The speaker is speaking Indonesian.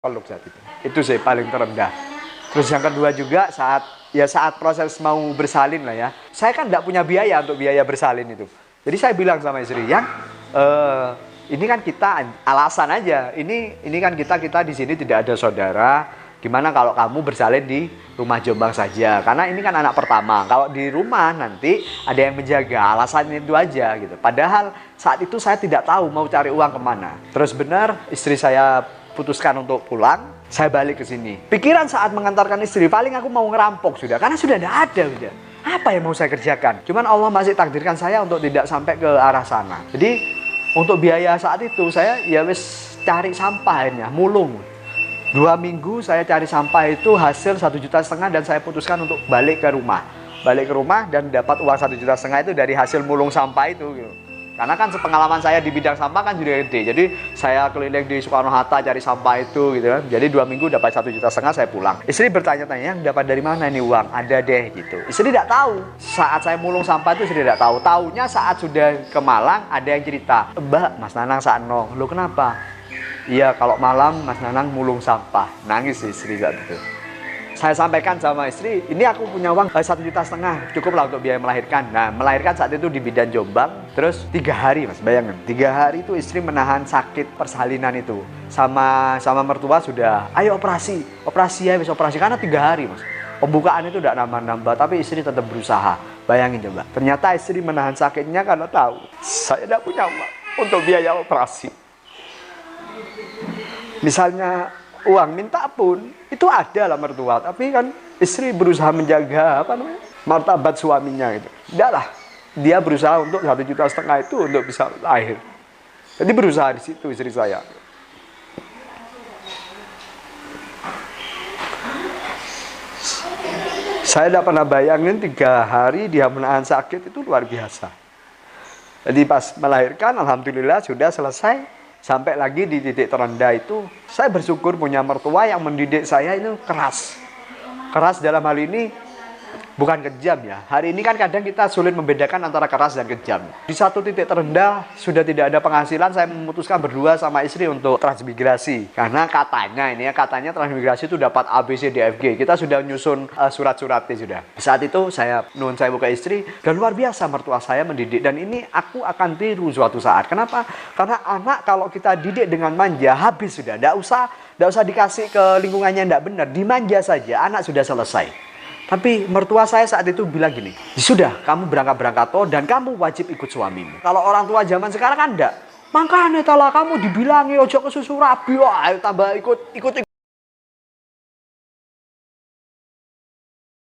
peluk saat itu. Itu sih paling terendah. Terus yang kedua juga saat proses mau bersalin lah ya. Saya kan tidak punya biaya untuk biaya bersalin itu. Jadi saya bilang sama istri, yang ini kan kita alasan aja. Ini kan kita di sini tidak ada saudara. Gimana kalau kamu bersalin di rumah Jombang saja? Karena ini kan anak pertama. Kalau di rumah nanti ada yang menjaga. Alasan itu aja gitu. Padahal saat itu saya tidak tahu mau cari uang kemana. Terus benar istri saya putuskan untuk pulang. Saya balik ke sini. Pikiran saat mengantarkan istri, paling aku mau ngerampok sudah. Karena sudah tidak ada sudah. Apa yang mau saya kerjakan? Cuman Allah masih takdirkan saya untuk tidak sampai ke arah sana. Jadi untuk biaya saat itu saya ya wis cari sampahnya, mulung. 2 minggu saya cari sampah itu hasil 1,5 juta dan saya putuskan untuk balik ke rumah. Balik ke rumah dan dapat uang 1,5 juta itu dari hasil mulung sampah itu gitu. Karena kan sepengalaman saya di bidang sampah kan juga gede. Jadi saya keliling di Soekarno-Hatta cari sampah itu gitu kan. Jadi 2 minggu dapat 1,5 juta saya pulang. Istri bertanya-tanya, yang dapat dari mana ini uang? Ada deh gitu. Istri tidak tahu. Saat saya mulung sampah itu istri tidak tahu. Taunya saat sudah ke Malang ada yang cerita, "Mbak, Mas Nanang sakno." "Loh kenapa?" "Iya, kalau malam Mas Nanang mulung sampah." Nangis istri saat itu. Saya sampaikan sama istri, ini aku punya uang 1,5 juta, cukuplah untuk biaya melahirkan. Nah, melahirkan saat itu di bidan Jombang, terus 3 hari mas, bayangin. 3 hari itu istri menahan sakit persalinan itu. Sama mertua sudah, ayo operasi ya, bisa operasi. Karena 3 hari mas. Pembukaan itu tidak nambah-nambah, tapi istri tetap berusaha. Bayangin coba, ternyata istri menahan sakitnya karena tahu, saya tidak punya uang untuk biaya operasi. Misalnya uang minta pun itu ada lah mertua, tapi kan istri berusaha menjaga martabat suaminya gitu. Tidaklah, dia berusaha untuk 1,5 juta itu untuk bisa lahir. Jadi berusaha di situ istri saya. Saya tidak pernah bayangin 3 hari dia menahan sakit itu luar biasa. Jadi pas melahirkan alhamdulillah sudah selesai. Sampai lagi di titik terendah itu, saya bersyukur punya mertua yang mendidik saya itu keras. Keras dalam hal ini bukan kejam ya. Hari ini kan kadang kita sulit membedakan antara keras dan kejam. Di satu titik terendah, sudah tidak ada penghasilan, saya memutuskan berdua sama istri untuk transmigrasi. Karena katanya transmigrasi itu dapat A, B, C, D, F, G. Kita sudah nyusun surat-suratnya sudah. Saat itu saya buka istri, dan luar biasa mertua saya mendidik. Dan ini aku akan tiru suatu saat. Kenapa? Karena anak kalau kita didik dengan manja, habis sudah. Tidak usah dikasih ke lingkungannya yang tidak benar. Dimanja saja, anak sudah selesai. Tapi mertua saya saat itu bilang gini, sudah kamu berangkat toh dan kamu wajib ikut suamimu. Kalau orang tua zaman sekarang kan enggak. Makanya telah kamu dibilangi ojo ke susu rabi, wah tambah ikut